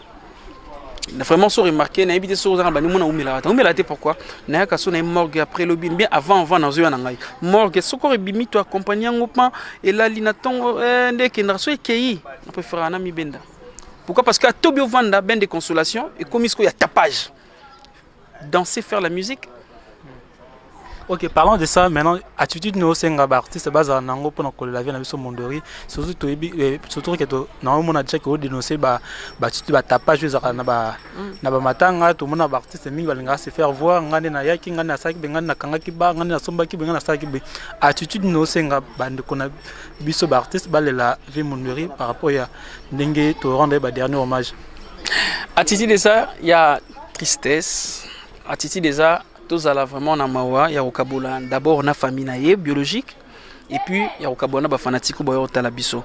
na vraiment so remarqué na habité so za ba ni mon na umela raté pourquoi na ka so na morgue après le bien avant na zo na ngai morgue so ko bimi to accompagner ngopma et là linaton ndeke na so ekei on peut faire un ami benda pourquoi parce que Tobio Vanda ben de consolation et comme il y a tapage danser faire la musique. Ok, parlons de ça maintenant. Attitude nous c'est un artiste base en anglais pour nous la vie na biso mondori. Surtout que na on a déjà que dénoncer ba tu ba tapage na ba matanga tout mon artiste mingi balinga se faire voir ngane na yaki ngane na saki ngane na kanga kiba ngane na somba kiba ngane na saki be. Attitude nous c'est un bande qu'on a biso ba artiste ba la vie mondori par rapport à ndenge to rendre ba dernier hommage. Attitude de ça, il y a tristesse. Attitude de ça tous à la vraiment na mawa ya okabola d'abord na famille naie biologique et puis ya okabona ba fanatique ba yotala biso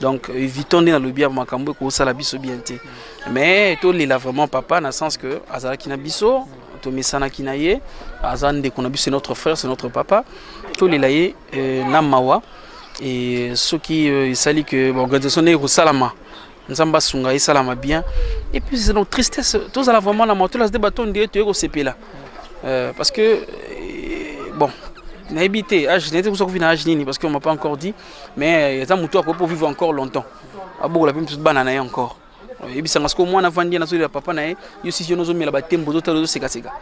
donc évitons de na lobia makambo ko sala biso bien té mais to lila vraiment papa na sens que azala kina biso to mesana kina ye azande ko na biso notre frère c'est notre papa to lila ye na mawa et ce qui sali que organisation ne ko salama nzamba sunga et salama bien et puis c'est notre tristesse tous à la vraiment na moto là des bâtons de to ko sepela. Parce que bon, n'a habité âge n'était pas encore âge parce qu'on m'a pas encore dit, mais il y a un mouton pour vivre encore longtemps. Ah bon, la même chose banane encore. Et puis ça parce que moi na vendu na so la papa na yo si je nous mets la tembo to talo seka seka.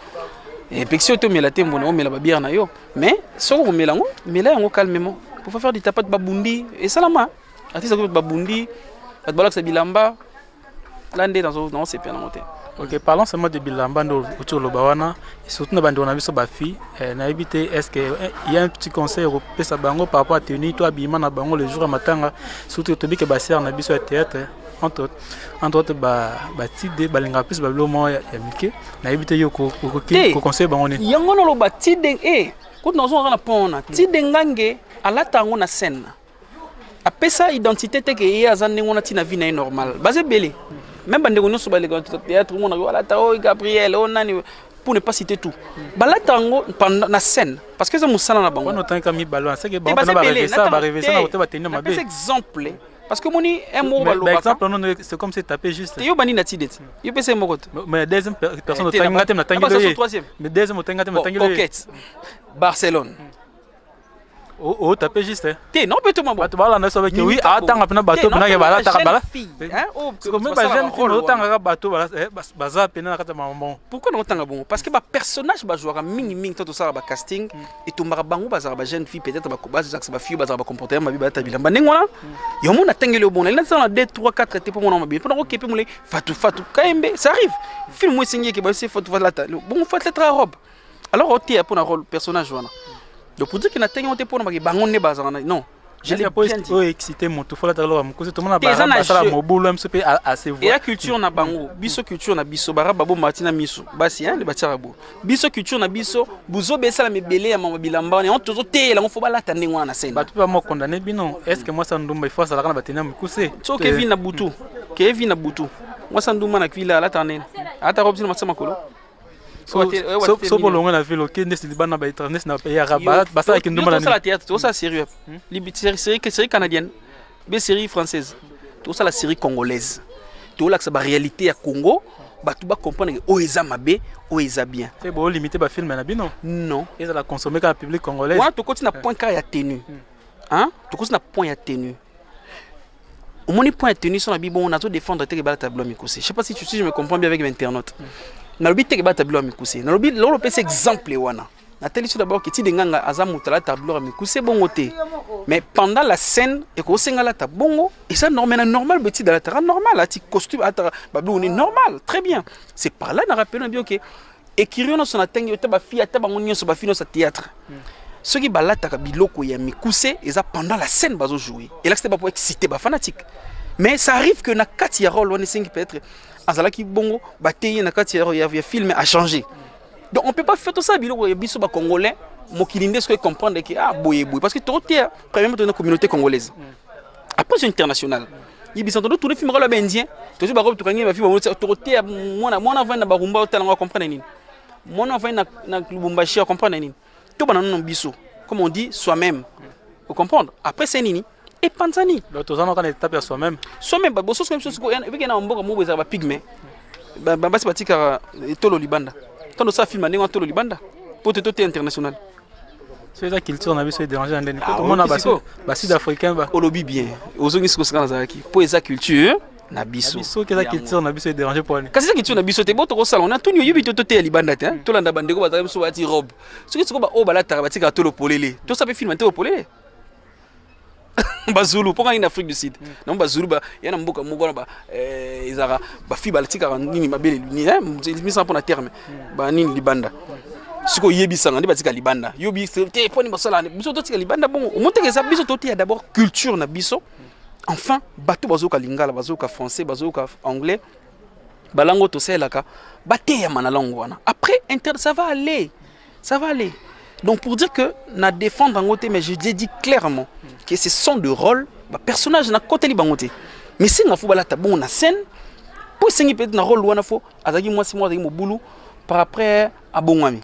Et puis si to mets la tembo na la bière na yo, mais so on met là on calmement pour faire du tapas de babundi et salama. Artiste de babundi, at balak sa bilamba. L'année dans ces peines montées. Ok, parlons seulement de Bilamba autour de Bawana et surtout dans le bandit sur Bafi. Na habité est-ce qu'il y a un petit conseil européen ça bango par rapport à tenir toi habillement na bango le jour à matin surtout to bi que basser na biso théâtre entre autres batide balinga plus bablomo ya mike na habité yo ko conseil bango ni. Yango no lo batide ko dans on na pona tide ngange ala tango na scène. Apesa identité te ke ya zanne ngona tina vie na normal. Basé belé. Même bande ko nyonso balega théâtre mon ala ta o Gabriel on nani pour ne pas citer tout. Bala tango pendant la scène parce que ça musala na bango. On entend comme ballon c'est que bon on va rêver ça na hotel va tenir mabe. Exemple parce que moni un mot ballon. Par exemple non c'est comme si taper juste. Yo bani na tidet. Yo pese mokoto. Mais deuxième personne tanga tem na tangi. Mais deuxième tanga tem na tangi. Coquette. Barcelone. Oh taper juste té non peut moi bato bala na sobe que oui atanga pena bato pena ke bala taka bala hein comme ba jeune fille no tanga bato bala baza pena na kata maman pourquoi non tanga bon parce que ba personnage ba jouera mingi tout ça ba casting et to mara bango ba za ba jeune fille peut-être ba base ça ba fille ba za ba comporter ma bi ba ta bilamba nengona yo mona tangele bon là ça na 2 3 4 té pour mon ma bi pour okepe mole fatou kaembe ça arrive film moi signé que ba c'est fatou la bon faut la robe alors on tient pour un rôle personnage voilà. Donc pour dire qu'il n'a pas été pour nous, non. Je l'ai pas excité mon tout faut la talo am cause tout le monde a ça la mobile MCP à se voir. Et la culture na bango, biso culture na biso bara babo matina miso. Basi hein le batirabo. Biso culture na biso, buzo besa la mebele ya mama bilamba on toujours té la on faut bala tande ngwana scène. Ba tu pas mo condamner bino. Est-ce que moi ça ndumba il faut ça la kana batena mukuse. So Kevin na butu. Kevin na butu. Moi ça ndumba na kwila la tande. Ata robzina matsama kolo. So pour le moment la ville OK n'est pas na ba étranger na pays arabe ba ça qui nous mal la théâtre tout ça sérieux série canadienne bien série française tout ça la série congolaise tout là que ça ba réalité à Congo ba tout ba comprendre que o eza mabe o eza bien c'est bon limiter ba film na bino non ils la consommer quand le public congolais ouais tout continue na point car ya tenue hein tout continue na point ya tenue au moni point ya tenue sur la bible on a tout défendre te que ba tableau mikose je sais pas si je me comprends bien avec l'internaute nalobi teke ba tablo mikuse nalobi lolo pese exemple wana na teli sur d'abord que ti denganga azamutala tablo mikuse bongo te mais pendant la scène et ko senga la tabongo et ça normal petit de la terre normal ati costume ata babou ni normal très bien c'est par là na rappelons bien que écrire son atengi ota ba fille ata bango nyonso ba fille no sa théâtre ceux qui balataka biloko ya mikuse eza pendant la scène bazo jouer et là c'était pas pour exciter ba fanatique mais ça arrive que na kati ya rôle on est peut-être azalaki bongo bateye na kati ya film a changé donc on peut pas faire tout ça biloko ya biso ba congolais mokilinde ce que comprendre que ah boye parce que trop tiers premièrement dans la communauté congolaise après c'est international il biso tout tous les films rôle indien tout ba robe to kangi ba film trop tiers mona vana ba rumba hotel on comprendre nini mona vana na Lubumbashi on comprendre nini tout bana non biso comme on dit soi-même vous comprendre après c'est nini et Panzani l'autre on a étape à soi-même ba bosso comme chose ko et na mboka mo ba pygmée ba basi batika tolo libanda quand ça film ndenge tolo libanda pour te toté international c'est la culture na biso déranger ndeni tout le monde a ba sud-africain ba olobi bien ozongi siko sika na zaki pour eza culture na biso que la culture na biso déranger pour ni kasi la culture na biso te boto ko sala on a tout yobi to toté libanda te to landa bandeko ba biso bati robe ce que ba o balata batika tolo polele to ça peut film tolo polele bazulu pour en Afrique du Sud non bazulu ba yana mboka moko ba ezara ba fi balatika nini mabele ni mi ça pour na terme ba nini libanda siko yebisanga ndi batika libanda yobi te poni basala biso to tika libanda bon o monte que ça biso to tia d'abord culture na biso enfin bato bazoka lingala bazoka français bazoka anglais balango to selaka bateya manalango wana après ça va aller donc pour dire que na défendre en côté mais je dis clairement que ce sont de rôle ba personnage na côté libangoté mais si nga fou balata bon na scène pour sengi peut na rôle wana fo azaki moi azaki mobulu par après abongami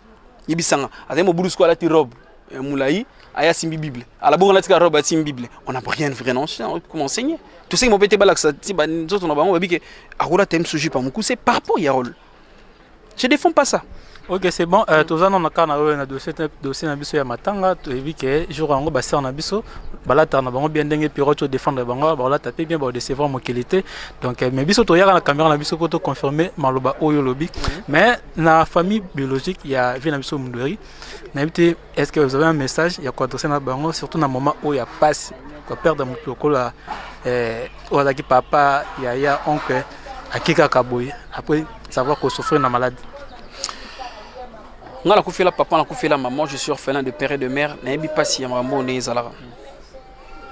yebisanga azaki mobulu sko la ti robe moulayi aya simbi bible ala bonga la ti robe simbi bible on n'a rien vraiment comment enseigner tout ça mon pété balak ça ti ba nzoto na bango babi que akola tem sujet par mon c'est par rapport ya rôle je défends pas ça. Ok, c'est bon. Tous les ans, on a un dossier na biso ya matanga. Tu as vu que jour en gros, basser na biso, balata na bango bien dengue puis tu défendre bango, bala taper bien, bala décevoir mon qualité. Donc, mais biso to yaka na caméra na biso pour te confirmer maloba oyo lobi. Mais na famille biologique, il y a vie na biso mundori. N'habitez, est-ce que vous avez un message? Il y a quoi dossier na bango, surtout na moment où il y a passe, quoi perdre mon poko là, ou papa, yaya, oncle, akika kaboy. Après savoir qu'on souffre na maladie. Nga la koufela papa la koufela maman je suis orphelin de père et de mère nayebi pasi ya makambo ne ezalaka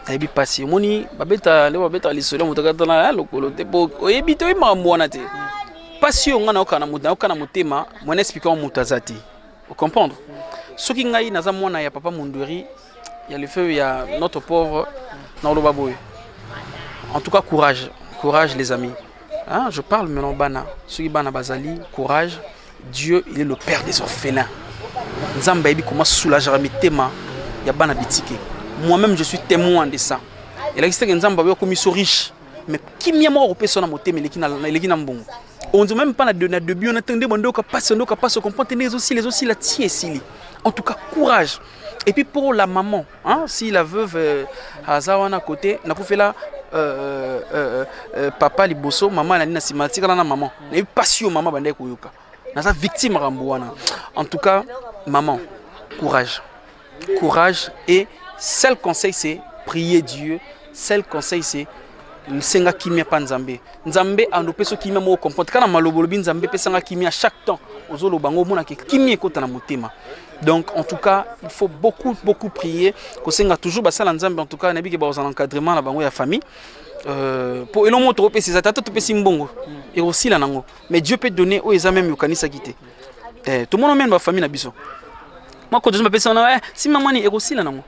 nayebi pasi moni babeta les solo mutakata na lokolo te po oyebi to makambo wana te pasi nga na okana motema mon expliquant mutazati vous comprendre soki ngai naza mwana ya papa Mundweri il y a le feu il y a notre pauvre na lobaboy en tout cas courage les amis hein, je parle maintenant bana soki bana bazali courage. Dieu, il est le père des orphelins. Nzamba ebi comment soulager mes téma ya bana bitike. Moi-même je suis témoin de ça. Et là existe que Nzamba ba comme so riche, mais qui mia mo opé sona moté mais leki na mbongo. On dit même pas na de bio na tende bondo ka passe comprendre les aussi la tie sili. En tout cas courage. Et puis pour la maman, hein, si la veuve Azawana côté, na ko fait là papa liboso, maman na simatika na maman. Na passion maman bande ko yoka. Nasa victime rambouana. En tout cas, maman, courage. Courage et seul conseil c'est prier Dieu. Seul conseil c'est le senga kimia pa nzambe. Nzambe andope so kimia mo comprendre kana malobolobi nzambe pe senga kimia chaque temps. Ozolo bango mona ke kimia kota na motema. Donc en tout cas, il faut beaucoup prier ko senga toujours basala nzambe en tout cas nabi ke ba aux encadrement la bango ya famille. Pour et l'homme trop c'est ça tata tout petit mbongo et aussi la nango mais Dieu peut donner aux examens mais au kanisa quitter tout le monde même ma famille na biso moi quand je m'appelle ça si maman ni et aussi la nango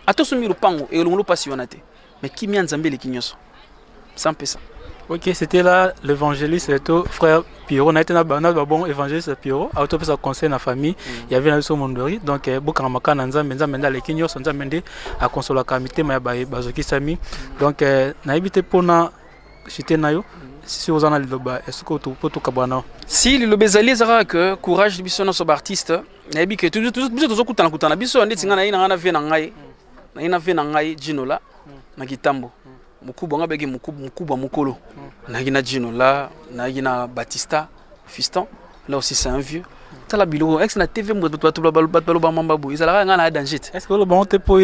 attention mi lupango et l'on passionnate mais qui mi nzambe les kinyoso sans ça. Ok, c'était là l'évangéliste, frère Pierrot. On a été dans le bon évangéliste Pierrot. A autopsie à conseil dans la famille. Il y avait un son mondori. Donc, beaucoup de gens ont été les Kenyans, sont amenés à consoler la comité, mais bazoki sami. Donc, na habité pour na cité nayo. Si vous en avez le bas, est-ce que vous pouvez tout cabana? Si le bezali zara que courage de biso sur artiste. Na habité tout tout kutana kutana biso andi tinga na ina na vena ngai. Na ina vena ngai jinola na kitambo. Mukubwa nga bege mukubwa mukolo na gina Jino la na gina Batista fiston là aussi c'est un vieux. T'as la bilo, ex na TV mo batalo ba mamba bo, ils ala ngana danger. Est-ce que le bon te po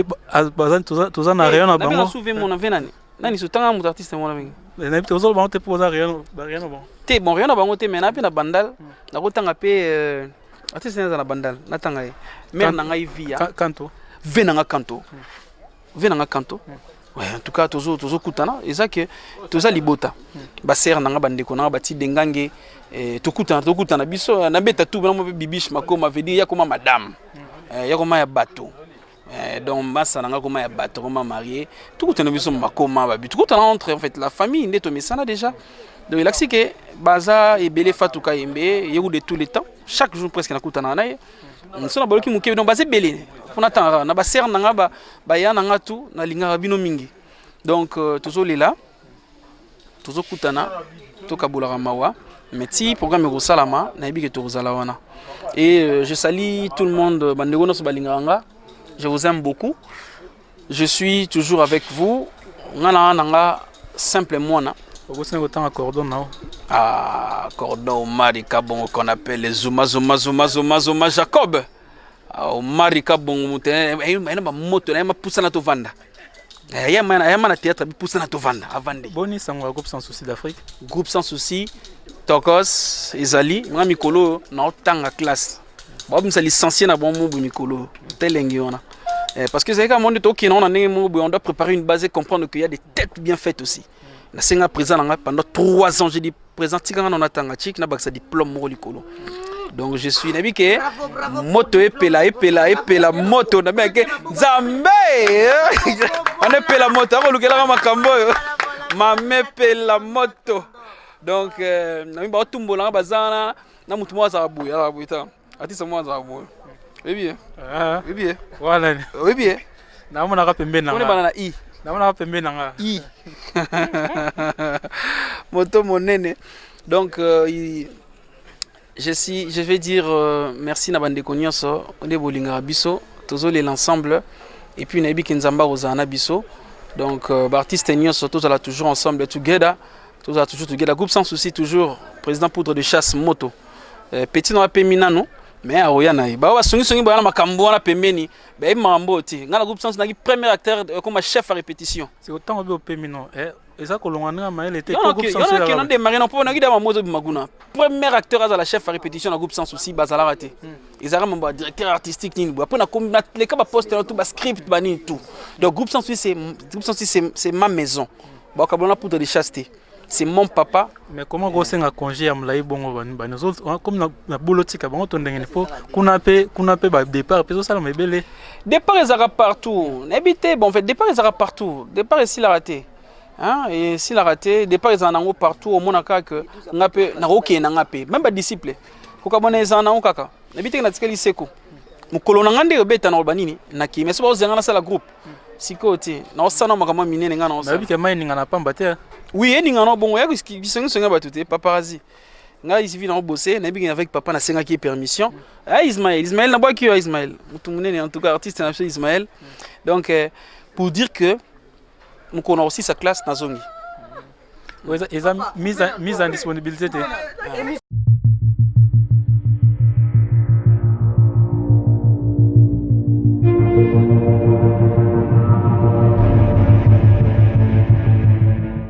bazan tous en rien na bango. Na souvenir mon avenani. Nani so tanga mo artiste mo na vingi. Na te ozol bon te po rien bon. Te bon rien na bango te mais na pe na bandal, na ko tanga pe artiste na bandal, na tanga e. Mère na ngai via. Kanto. Venanga kanto. Venanga kanto. Ouais, en tout cas tozo kutana, eza que toza libota. Ba ser nanga bandeko na ba ti dengange tokutana biso na beta tout na mo bibish makoma veut dire ya koma madame. Ya koma ya bateau. Donc massa nanga koma ya bateau koma marié. Tokutana biso makoma ba bitu. Tokutana entre en fait la famille ndeto mesana déjà. Donc il a que baza et belé fatuka yembe, yego de tous les temps, chaque jour presque na kutana na ye. So na baloki muke donc bazé belé. On attend na ba ser nanga ba ya nanga tout na linga bino mingi. Donc tozo lela tozo kutana to kabula mawa mais si programme ko salama na yebi ke to zala wana. Et je salue tout le monde bandeko no so balinganga. Je vous aime beaucoup. Je suis toujours avec vous. Ngana nanga simplement na ah, cordon Marika bon qu'on appelle les Zuma Jacob. Marika bon moto na poussa na to vanda. Ya mana théâtre bi poussa na to vanda avande. Boni sango groupe sans souci d'Afrique. Groupe sans souci Tokos Ezali, nga mikolo na otanga classe. Ba bimsa licencié na bon mobu mikolo. Telengi wana. Parce que c'est comme on dit OK on doit préparer une base et comprendre qu'il y a des têtes bien faites aussi. Na senga présent pendant 3 ans j'ai dit présent tika na tanga chik na baksa diplôme mo likolo. Donc je suis nabi ke moto epela moto na meke Nzambe on epela moto ko lukela makambo ma mepela moto. Donc nabi ba tumbola bazana na mutu mo za buya buita atisa mo za buya. Oui bien. Oui bien. Voilà. Oui bien. Na mona ka pembe na. On est banana i. I. Moto monene. Donc je vais dire merci na bande konyoso de bolinga biso tozole l'ensemble et puis nabi kenzamba ozana biso. Donc artiste nyonso tozala toujours ensemble together. Tozala toujours together groupe sans souci toujours président poudre de chasse moto. Petit no apemina no mais aoyana ba wa songi ba na makambo na pembeni ba mambo ti ngala groupe sans nagi premier acteur comme chef à répétition c'est autant au pemino et ça kolongana mail était groupe sans souci on a démarré non pour nagi da mamozo maguna premier acteur à la chef à répétition na groupe sans souci bazala raté ils ara mambo directeur artistique ni après na comme les ka ba poster tout ba script ba ni tout donc groupe sans souci c'est ma maison ba kabona pour de chasteté. C'est mon papa. Mais comment vous avez un congé à Mlaï Bongo comme na bolotika bango tondengene po kuna pe départ peso ça me belé. Départ ils ara partout. N'habité bon en fait départ ils ara partout. Départ ici la raté. Hein et si la raté départ ils en ont partout au monaka que ngape na roké na ngape même pas disciple. Ko kabona ils en ont kaka. N'habité na tikeli seko. Mukolo na ngande beta na banini na ki mais so ba ozanga na sala groupe. Sikoti na osana makama minene ngana osana. Nabi ke mining na pamba te. Oui, et n'ingano bon, ya bisenga batute paparazzi. Nga ici vient bosser, na bi avec papa na senga qui permission. Ah Ismaël na bois qui Ismaël. Mutumune en tout cas artiste na Ismaël. Donc pour dire que nous connaissons aussi sa classe na zongi. Ils ont mise en disponibilité.